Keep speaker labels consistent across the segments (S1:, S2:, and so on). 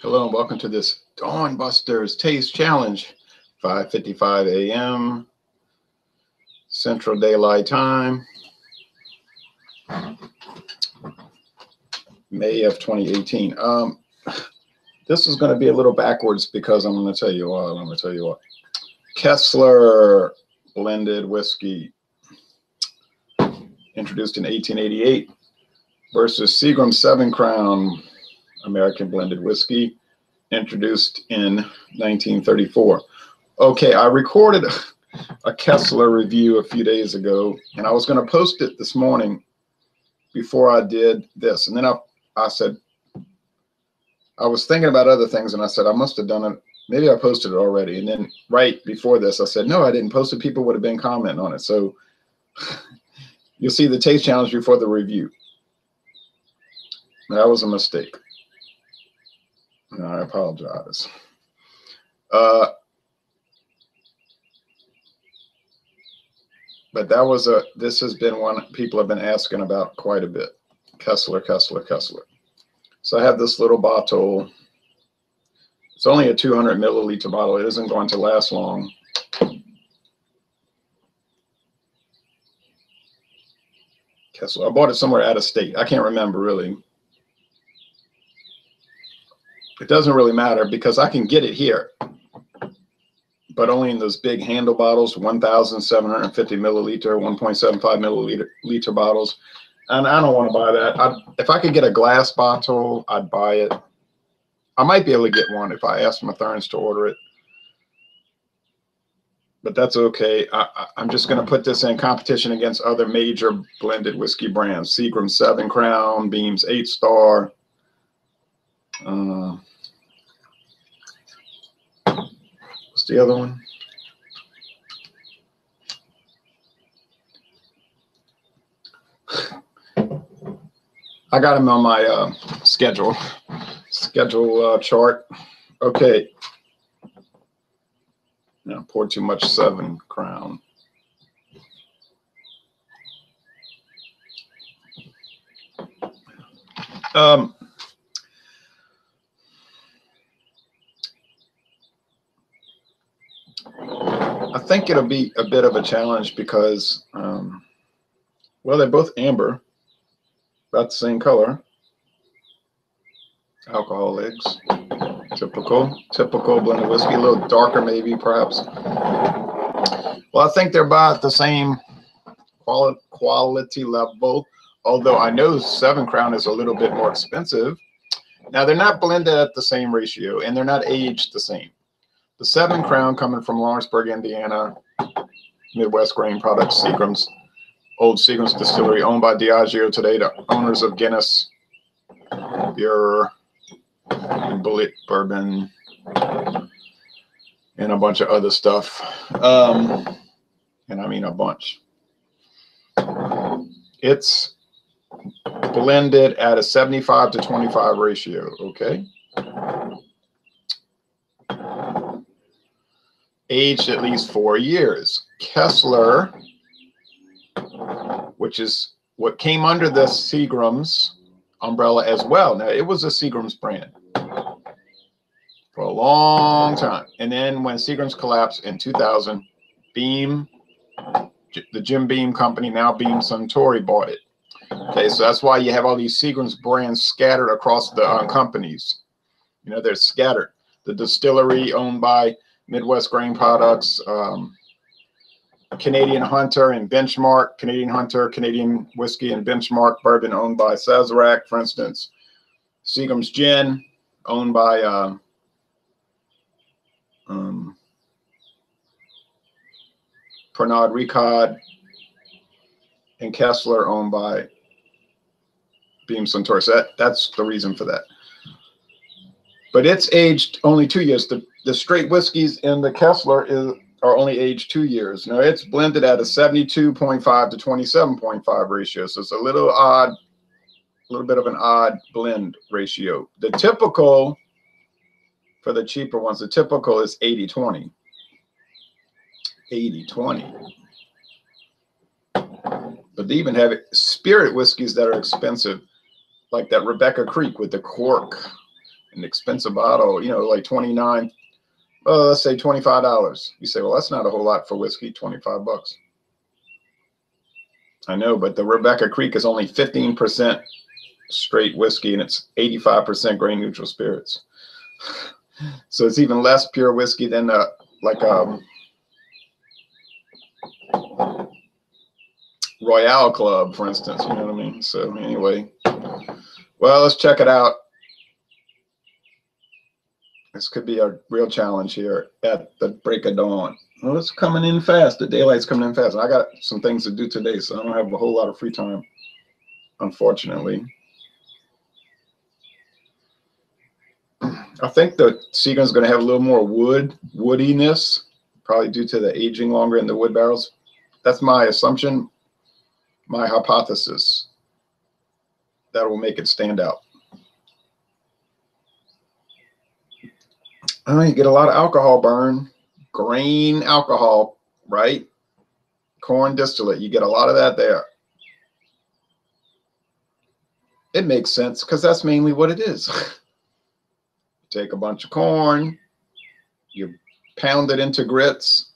S1: Hello and welcome to this Dawn Busters Taste Challenge, 5:55 a.m. Central Daylight Time, May of 2018. This is going to be a little backwards because I'm going to tell you what. Kessler blended whiskey, introduced in 1888, versus Seagram 7 Crown American blended whiskey, introduced in 1934. Okay, I recorded a Kessler review a few days ago, and I was going to post it this morning before I did this. And then I said, I was thinking about other things, and I said, I must have done it. Maybe I posted it already. And then right before this, I said, no, I didn't post it. People would have been commenting on it. So you'll see the taste challenge before the review. That was a mistake. I apologize. But that was this has been one people have been asking about quite a bit. Kessler. So I have this little bottle. It's only a 200 milliliter bottle. It isn't going to last long. Kessler. I bought it somewhere out of state. I can't remember really. It doesn't really matter because I can get it here, but only in those big handle bottles, 1,750 milliliter, 1.75 milliliter bottles. And I don't want to buy that. If I could get a glass bottle, I'd buy it. I might be able to get one if I ask Matherns to order it, but that's okay. I'm just going to put this in competition against other major blended whiskey brands: Seagram 7 Crown, Beam's 8 Star. What's the other one? I got him on my schedule chart. Okay. Now pour too much 7 Crown. I think it'll be a bit of a challenge because, well, they're both amber, about the same color. Alcohol eggs, typical blended whiskey, a little darker maybe, perhaps. Well, I think they're about the same quality level, although I know 7 Crown is a little bit more expensive. Now, they're not blended at the same ratio, and they're not aged the same. The 7 Crown coming from Lawrenceburg, Indiana, Midwest Grain Products, Seagram's, old Seagram's distillery, owned by Diageo today, the owners of Guinness, beer, Bullet bourbon, and a bunch of other stuff. And I mean a bunch. It's blended at a 75 to 25 ratio, okay? Aged at least 4 years. Kessler, which is what came under the Seagram's umbrella as well. Now, it was a Seagram's brand for a long time. And then when Seagram's collapsed in 2000, Beam, the Jim Beam company, now Beam Suntory, bought it. Okay, so that's why you have all these Seagram's brands scattered across the companies. You know, they're scattered. The distillery owned by Midwest Grain Products, Canadian Hunter and Benchmark, Canadian Hunter, Canadian Whiskey and Benchmark Bourbon owned by Sazerac, for instance. Seagram's Gin owned by Pernod Ricard, and Kessler owned by Beam Suntory. So that's the reason for that. But it's aged only 2 years. The straight whiskeys in the Kessler are only aged 2 years. Now, it's blended at a 72.5 to 27.5 ratio. So it's a little odd, a little bit of an odd blend ratio. The typical, for the cheaper ones, the typical is 80-20. 80-20. But they even have spirit whiskeys that are expensive, like that Rebecca Creek with the cork. an expensive bottle, you know, like 29, let's say $25. You say, well, that's not a whole lot for whiskey, 25 bucks. I know, but the Rebecca Creek is only 15% straight whiskey, and it's 85% grain neutral spirits. So it's even less pure whiskey than like Royale Club, for instance. You know what I mean? So anyway, well, let's check it out. This could be a real challenge here at the break of dawn. Well, it's coming in fast. The daylight's coming in fast. I got some things to do today, so I don't have a whole lot of free time, unfortunately. I think the Seagram's going to have a little more woodiness, probably due to the aging longer in the wood barrels. That's my assumption, my hypothesis. That will make it stand out. You get a lot of alcohol burn, grain alcohol, right? Corn distillate, you get a lot of that there. It makes sense because that's mainly what it is. Take a bunch of corn, you pound it into grits,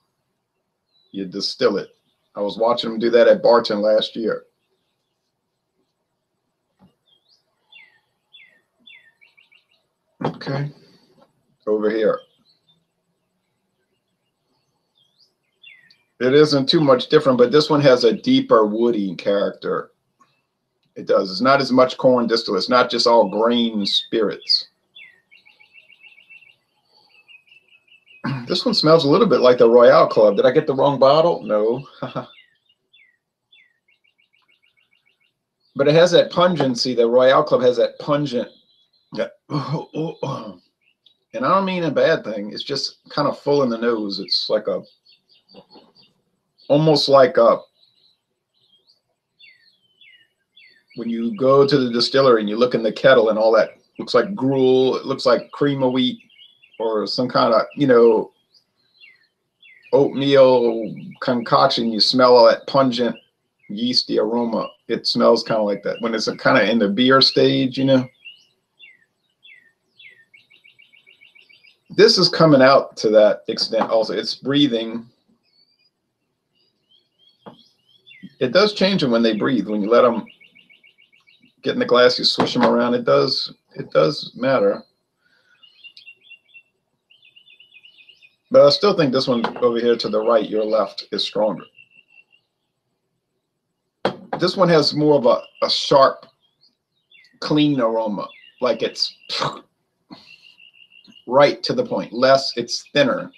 S1: you distill it. I was watching them do that at Barton last year. Okay, over here. It isn't too much different, but this one has a deeper woody character. It does. It's not as much corn distillate. It's not just all grain spirits. This one smells a little bit like the Royale Club. Did I get the wrong bottle? No. But it has that pungency. The Royale Club has that pungent. Yeah. And I don't mean a bad thing. It's just kind of full in the nose. It's like a, almost like a, when you go to the distillery and you look in the kettle and all that looks like gruel, it looks like cream of wheat or some kind of, you know, oatmeal concoction. You smell all that pungent yeasty aroma. It smells kind of like that when it's kind of in the beer stage, you know. This is coming out to that extent also. It's breathing. It does change them when they breathe. When you let them get in the glass, you swish them around. It does matter. But I still think this one over here to the right, your left, is stronger. This one has more of a sharp, clean aroma. Like it's right to the point. Less, it's thinner.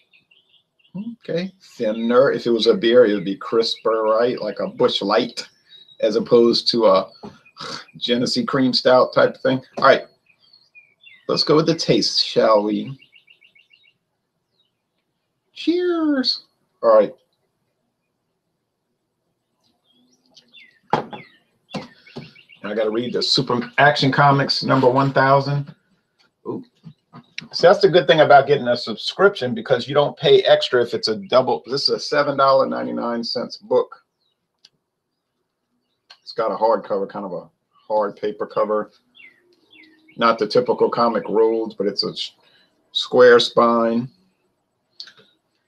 S1: Okay, thinner. If it was a beer, it would be crisper, right? Like a Busch Light, as opposed to a Genesee cream stout type of thing. All right, let's go with the taste, shall we? Cheers. All right. I got to read the Super Action Comics number 1000. Ooh. So that's the good thing about getting a subscription, because you don't pay extra if it's a double. This is a $7.99 book. It's got a hardcover, kind of a hard paper cover. Not the typical comic rolled, but it's a square spine.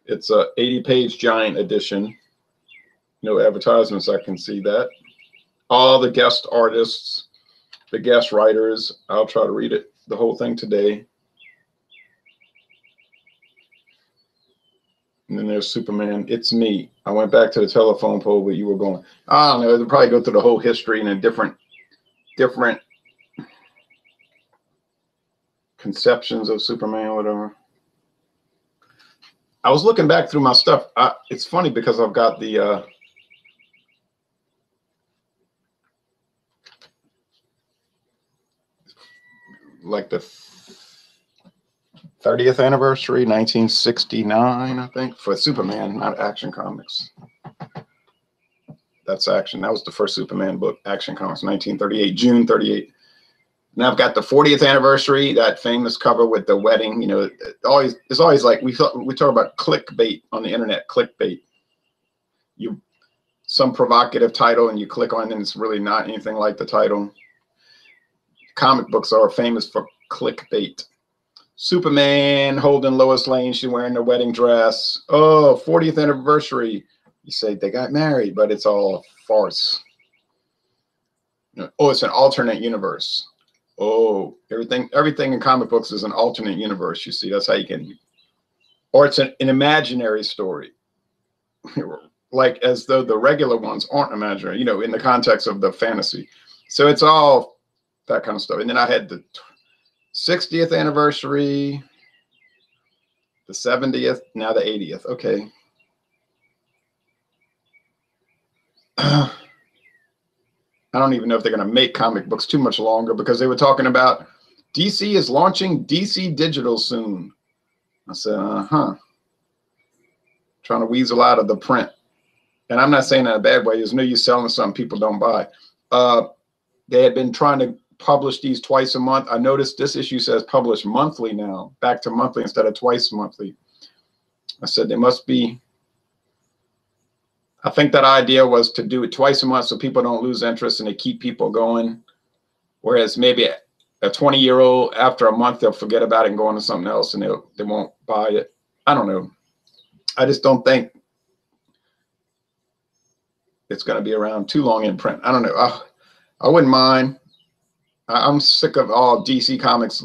S1: It's a 80-page giant edition. No advertisements, I can see that. All the guest artists, the guest writers. I'll try to read it, the whole thing today. And then there's Superman. It's me. I went back to the telephone pole where you were going. I don't know. They'll probably go through the whole history and a different conceptions of Superman or whatever. I was looking back through my stuff. It's funny because I've got the like the 30th anniversary, 1969, I think, for Superman, not Action Comics. That's Action. That was the first Superman book, Action Comics, 1938, June 38. Now I've got the 40th anniversary, that famous cover with the wedding. You know, it's always like we talk about clickbait on the internet. Clickbait. Some provocative title and you click on it and it's really not anything like the title. Comic books are famous for clickbait. Superman holding Lois Lane. She's wearing the wedding dress. Oh, 40th anniversary. You say they got married, but it's all farce. Oh, it's an alternate universe. Oh, everything in comic books is an alternate universe. You see, that's how you can, or it's an imaginary story, like as though the regular ones aren't imaginary, you know, in the context of the fantasy. So it's all that kind of stuff. And then I had the 60th anniversary, the 70th, now the 80th. Okay. I don't even know if they're going to make comic books too much longer, because they were talking about DC is launching DC Digital soon. I said, trying to weasel out of the print. And I'm not saying that in a bad way. There's no use selling something people don't buy. They had been trying to publish these twice a month. I noticed this issue says publish monthly now, back to monthly instead of twice monthly. I said they must be, I think that idea was to do it twice a month so people don't lose interest and they keep people going. Whereas maybe a 20-year-old, after a month, they'll forget about it and go on to something else and they won't buy it. I don't know. I just don't think it's going to be around too long in print. I don't know. I wouldn't mind. I'm sick of all DC comics.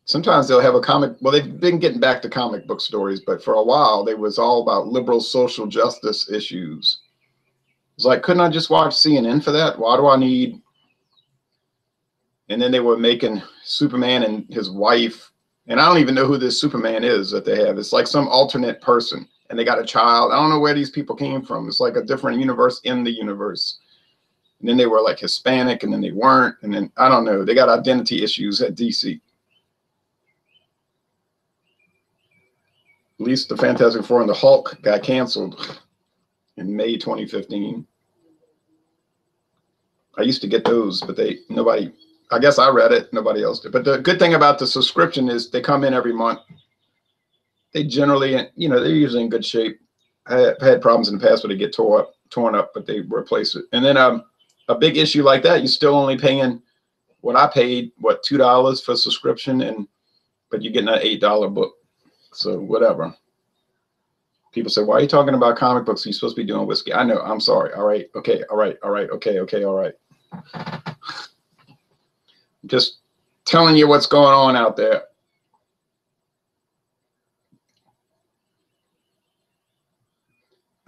S1: Sometimes they'll have a comic. Well, they've been getting back to comic book stories, but for a while, they was all about liberal social justice issues. It's like, couldn't I just watch CNN for that? Why do I need? And then they were making Superman and his wife, and I don't even know who this Superman is that they have. It's like some alternate person, and they got a child. I don't know where these people came from. It's like a different universe in the universe. And then they were like Hispanic, and then they weren't. And then, I don't know, they got identity issues at DC. At least the Fantastic Four and the Hulk got canceled in May 2015. I used to get those, but nobody, I guess I read it, nobody else did. But the good thing about the subscription is they come in every month. They generally, you know, they're usually in good shape. I've had problems in the past where they get torn up, but they replace it. And then a big issue like that, you're still only paying what I paid, what, $2 for subscription, but you're getting an $8 book. So whatever. People say, why are you talking about comic books? You're supposed to be doing whiskey. I know. I'm sorry. All right. Okay. All right. All right. Okay. Okay. All right. Just telling you what's going on out there.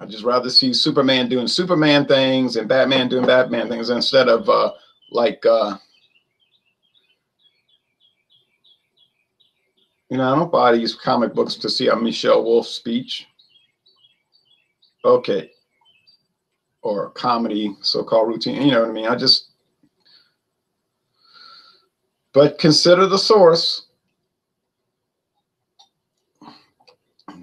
S1: I'd just rather see Superman doing Superman things and Batman doing Batman things instead of you know, I don't buy these comic books to see a Michelle Wolf speech. Okay. Or comedy, so-called routine. You know what I mean? But consider the source.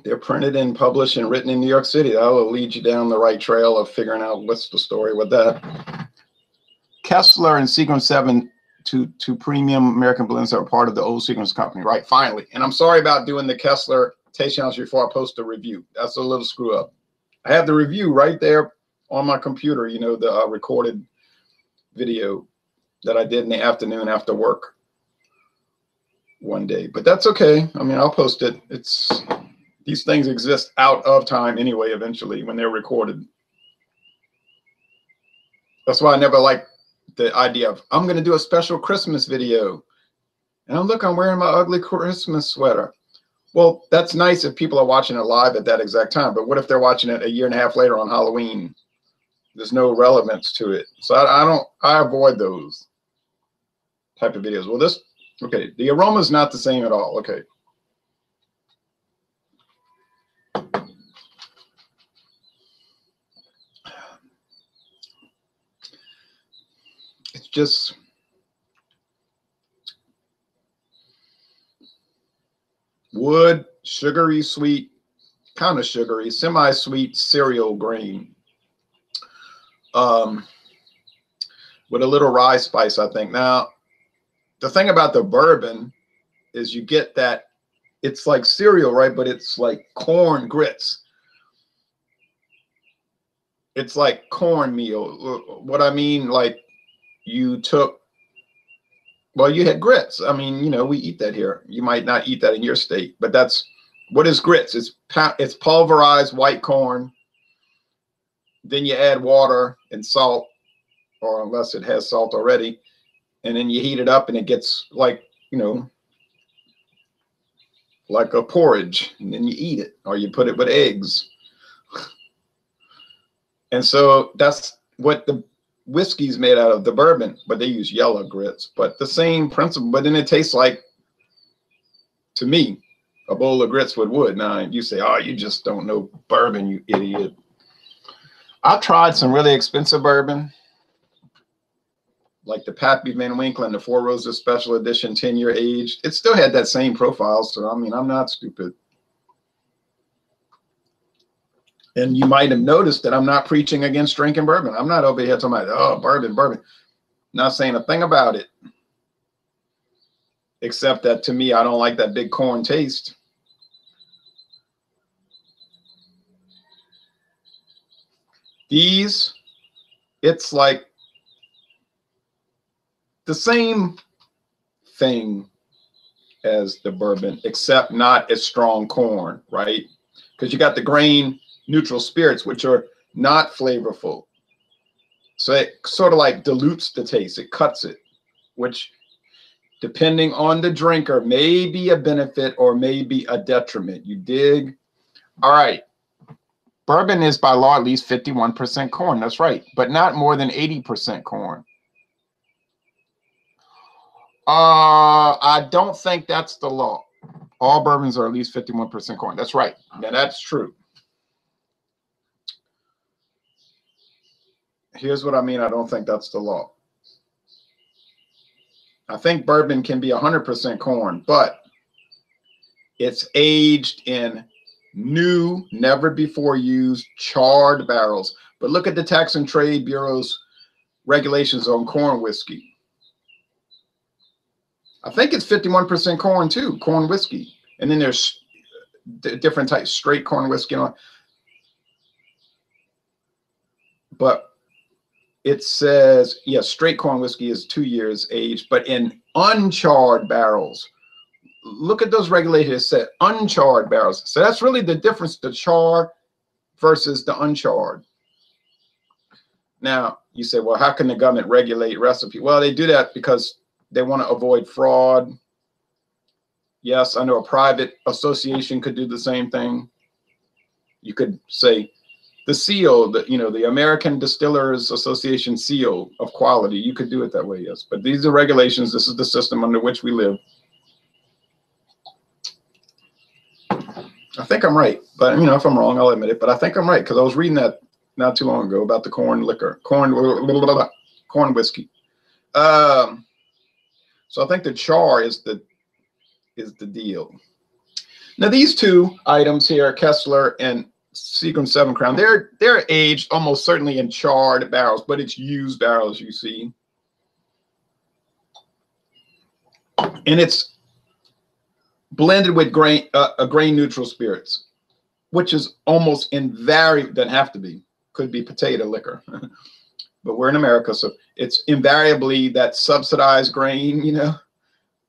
S1: They're printed and published and written in New York City. That will lead you down the right trail of figuring out what's the story with that. Kessler and Seagram 7 to premium American blends are part of the old Seagram company, right? Finally. And I'm sorry about doing the Kessler taste challenge before I post the review. That's a little screw up. I have the review right there on my computer, you know, the recorded video that I did in the afternoon after work one day. But that's okay. I mean, I'll post it. These things exist out of time anyway, eventually, when they're recorded. That's why I never liked the idea of, I'm going to do a special Christmas video. And look, I'm wearing my ugly Christmas sweater. Well, that's nice if people are watching it live at that exact time. But what if they're watching it a year and a half later on Halloween? There's no relevance to it. So I avoid those type of videos. Well, okay, the aroma is not the same at all. Okay. It's just wood, sugary, sweet, kind of sugary, semi-sweet cereal grain. With a little rye spice, I think. Now, the thing about the bourbon is you get that it's like cereal, right? But it's like corn grits. It's like cornmeal. What I mean, like you took Well, you had grits. I mean, you know, we eat that here. You might not eat that in your state, but that's what is grits. It's pulverized white corn. Then you add water and salt, or unless it has salt already, and then you heat it up and it gets like, you know, like a porridge, and then you eat it, or you put it with eggs. And so that's what the whiskey's made out of, the bourbon, but they use yellow grits, but the same principle. But then it tastes like, to me, a bowl of grits with wood. Now you say, oh, you just don't know bourbon, you idiot. I've tried some really expensive bourbon, like the Pappy Van Winkle and the Four Roses Special Edition 10-year aged. It still had that same profile. So, I mean, I'm not stupid. And you might have noticed that I'm not preaching against drinking bourbon. I'm not over here talking about, oh, bourbon, bourbon. Not saying a thing about it. Except that to me, I don't like that big corn taste. These, it's like the same thing as the bourbon, except not as strong corn, right? Because you got the grain neutral spirits, which are not flavorful. So it sort of like dilutes the taste. It cuts it, which depending on the drinker may be a benefit or may be a detriment. You dig? All right. Bourbon is by law at least 51% corn. That's right. But not more than 80% corn. I don't think that's the law. All bourbons are at least 51% corn. That's right. Now that's true. Here's what I mean. I don't think that's the law. I think bourbon can be 100% corn, but it's aged in new, never before used charred barrels. But look at the Tax and Trade Bureau's regulations on corn whiskey. I think it's 51% corn too, corn whiskey. And then there's different types, straight corn whiskey. But it says, yes, straight corn whiskey is 2 years aged, but in uncharred barrels. Look at those regulations. It said uncharred barrels. So that's really the difference, the char versus the uncharred. Now, you say, well, how can the government regulate recipe? Well, they do that because they want to avoid fraud. Yes, I know a private association could do the same thing. You could say the seal, the American Distillers Association seal of quality. You could do it that way, yes. But these are regulations. This is the system under which we live. I think I'm right, but if I'm wrong, I'll admit it. But I think I'm right because I was reading that not too long ago about the corn liquor, corn whiskey. So I think the char is the deal. Now these two items here, Kessler and Seagram 7 Crown, they're aged almost certainly in charred barrels, but it's used barrels, you see, and it's blended with grain neutral spirits, which is almost invariably, doesn't have to be, could be potato liquor, but we're in America, so it's invariably that subsidized grain,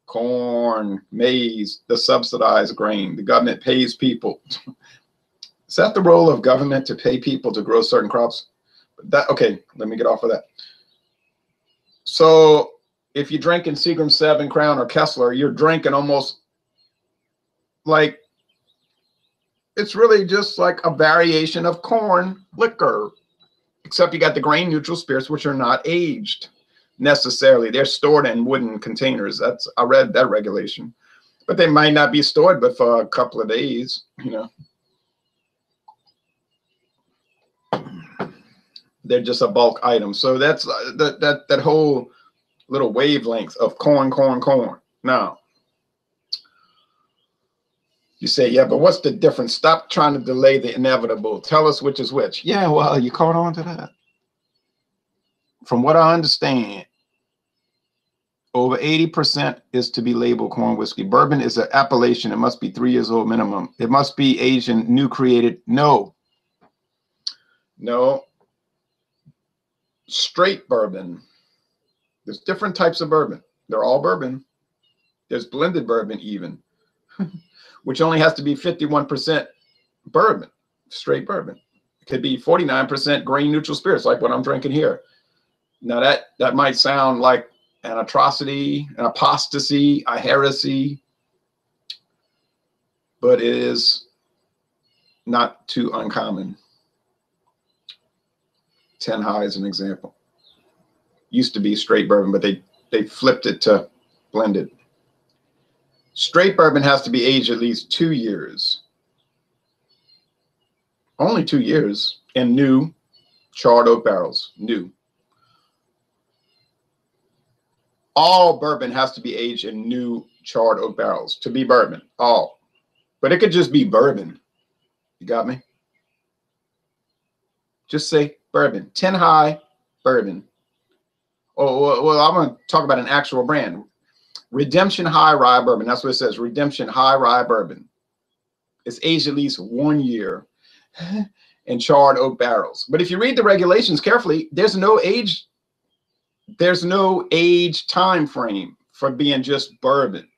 S1: corn, maize, the subsidized grain. The government pays people. Is that the role of government, to pay people to grow certain crops? Okay, let me get off of that. So if you're drinking Seagram 7 Crown or Kessler, you're drinking almost like, it's really just like a variation of corn liquor, except you got the grain neutral spirits, which are not aged necessarily. They're stored in wooden containers. I read that regulation, but they might not be stored but for a couple of days, They're just a bulk item. So that's that whole little wavelength of corn. Now, you say, yeah, but what's the difference? Stop trying to delay the inevitable. Tell us which is which. Yeah, well, you caught on to that. From what I understand, over 80% is to be labeled corn whiskey. Bourbon is an appellation. It must be 3 years old minimum. It must be Asian, new created. No. Straight bourbon. There's different types of bourbon. They're all bourbon. There's blended bourbon even, which only has to be 51% bourbon, straight bourbon. It could be 49% grain neutral spirits, like what I'm drinking here. Now that might sound like an atrocity, an apostasy, a heresy, but it is not too uncommon. 10 High is an example. Used to be straight bourbon, but they flipped it to blended. Straight bourbon has to be aged at least 2 years. Only 2 years in new charred oak barrels, new. All bourbon has to be aged in new charred oak barrels to be bourbon, all. But it could just be bourbon. You got me? Just say bourbon. 10 High bourbon. Oh, well, I'm going to talk about an actual brand. Redemption High Rye Bourbon. That's what it says. Redemption High Rye Bourbon. It's aged at least 1 year in charred oak barrels. But if you read the regulations carefully, there's no age time frame for being just bourbon.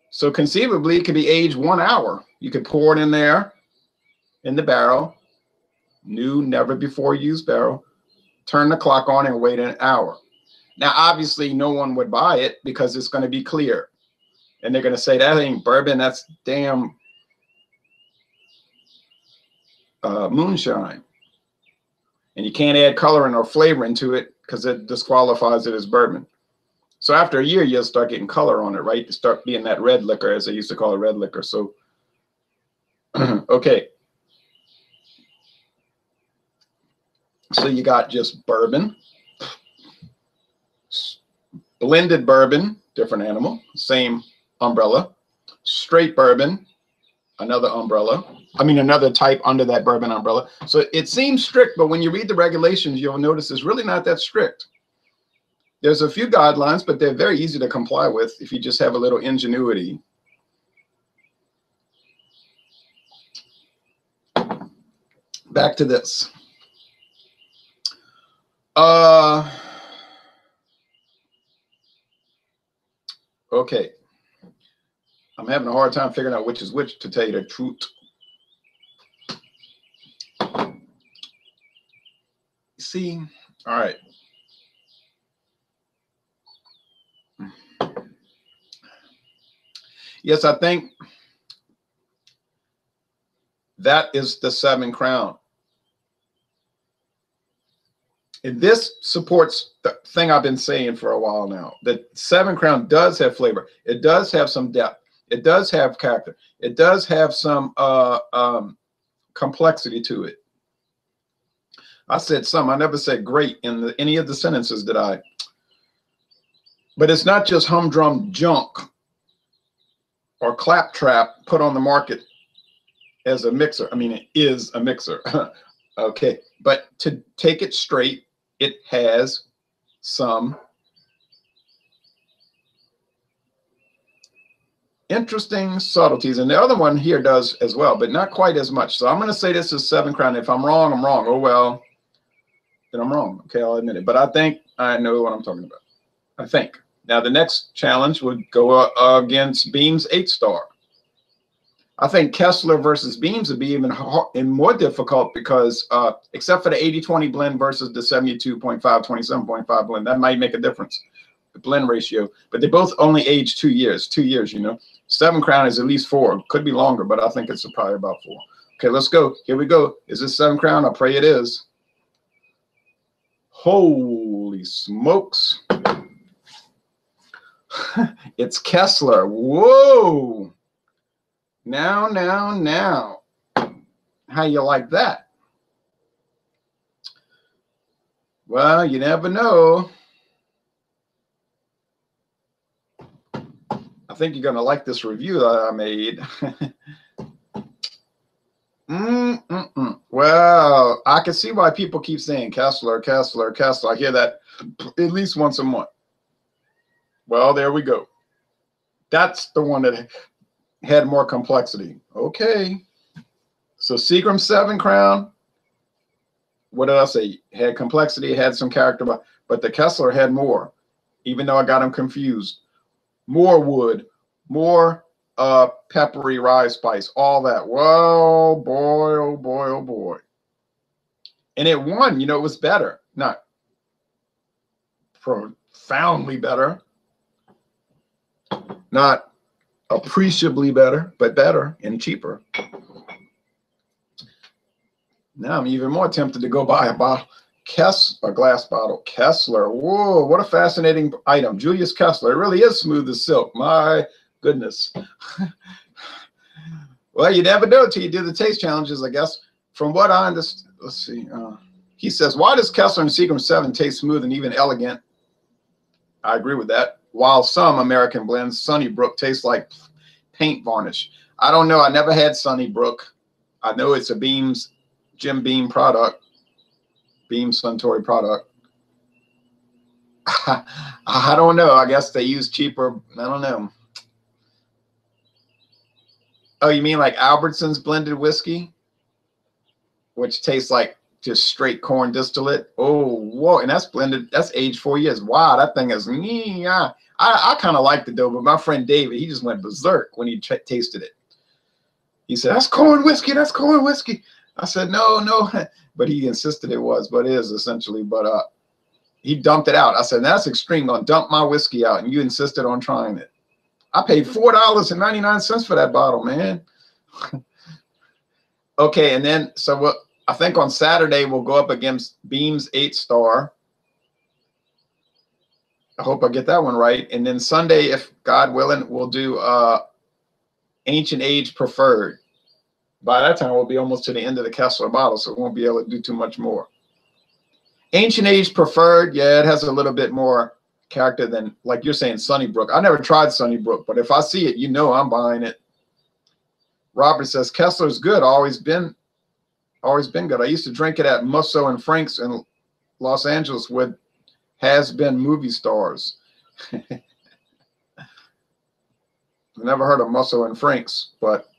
S1: So conceivably, it could be aged 1 hour. You could pour it in there in the barrel, new, never before used barrel, turn the clock on and wait an hour. Now, obviously, no one would buy it because it's going to be clear. And they're going to say, that ain't bourbon, that's damn moonshine. And you can't add coloring or flavoring to it because it disqualifies it as bourbon. So after a year, you'll start getting color on it, right? To start being that red liquor, as they used to call it, red liquor. So, okay. So you got just bourbon, blended bourbon, different animal, same umbrella, straight bourbon, another umbrella. I mean, another type under that bourbon umbrella. So it seems strict, but when you read the regulations, you'll notice it's really not that strict. There's a few guidelines, but they're very easy to comply with if you just have a little ingenuity. Back to this. Okay. I'm having a hard time figuring out which is which, to tell you the truth. See, all right. Yes, I think that is the 7 Crown. And this supports the thing I've been saying for a while now, that 7 Crown does have flavor. It does have some depth. It does have character. It does have some complexity to it. I said some. I never said great in any of the sentences that I. But it's not just humdrum junk or claptrap put on the market as a mixer. I mean, it is a mixer. Okay. But to take it straight, it has some interesting subtleties. And the other one here does as well, but not quite as much. So I'm going to say this is 7 Crown. If I'm wrong, I'm wrong. Oh, well, then I'm wrong. Okay, I'll admit it. But I think I know what I'm talking about. I think. Now, the next challenge would go against Beam's 8-star. I think Kessler versus Beams would be even more difficult because except for the 80-20 blend versus the 72.5, 27.5 blend, that might make a difference, the blend ratio. But they both only age 2 years. 2 years, you know. 7 Crown is at least 4. Could be longer, but I think it's probably about 4. Okay, let's go. Here we go. Is this 7 Crown? I pray it is. Holy smokes. It's Kessler. Whoa. Now. How you like that? Well, you never know. I think you're going to like this review that I made. Well, I can see why people keep saying Kessler, Kessler, Kessler. I hear that at least once a month. Well, there we go. That's the one that had more complexity. Okay. So Seagram 7 Crown, what did I say? Had complexity, had some character, but the Kessler had more, even though I got them confused. More wood, more peppery rye spice, all that. Whoa, boy, oh boy, oh boy. And it won, you know, it was better. Not profoundly better, not appreciably better, but better and cheaper. Now I'm even more tempted to go buy a bottle, a glass bottle, Kessler. Whoa, what a fascinating item. Julius Kessler. It really is smooth as silk. My goodness. Well, you never know until you do the taste challenges, I guess. From what I understand, let's see. He says, why does Kessler and Seagram 7 taste smooth and even elegant? I agree with that. While some American blends, Sunnybrook, tastes like paint varnish. I don't know. I never had Sunnybrook. I know it's a Jim Beam product, Beam Suntory product. I don't know. I guess they use cheaper. I don't know. Oh, you mean like Albertson's blended whiskey, which tastes like just straight corn distillate? Oh, whoa. And that's blended. That's aged 4 years. Wow, that thing is. I kind of liked it though, but my friend David, he just went berserk when he tasted it. He said, that's corn whiskey. That's corn whiskey. I said, no, no. But he insisted it was, but it is essentially. But he dumped it out. I said, that's extreme. Gonna dump my whiskey out. And you insisted on trying it. I paid $4.99 for that bottle, man. Okay, and then, so I think on Saturday we'll go up against Beam's 8-star. I hope I get that one right. And then Sunday, if God willing, we'll do Ancient Age Preferred. By that time, we'll be almost to the end of the Kessler bottle, so we won't be able to do too much more. Ancient Age Preferred, yeah, it has a little bit more character than, like you're saying, Sunnybrook. I never tried Sunnybrook, but if I see it, you know I'm buying it. Robert says, Kessler's good, always been good. I used to drink it at Musso and Frank's in Los Angeles with has-been movie stars. I've never heard of Musso and Frank's, but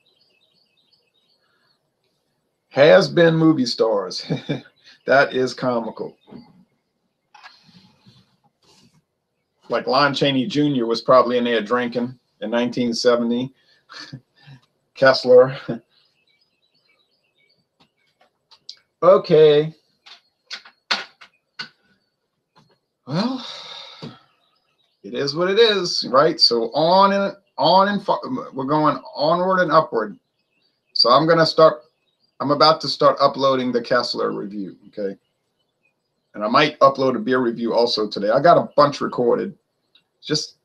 S1: has-been movie stars. That is comical. Like Lon Chaney Jr. was probably in there drinking in 1970. Kessler. Okay. Well, it is what it is, right? So on and we're going onward and upward. So I'm about to start uploading the Kessler review, okay? And I might upload a beer review also today. I got a bunch recorded. Just,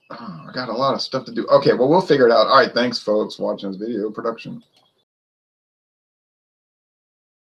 S1: I got a lot of stuff to do. Okay, well, we'll figure it out. All right, thanks, folks, watching this video production.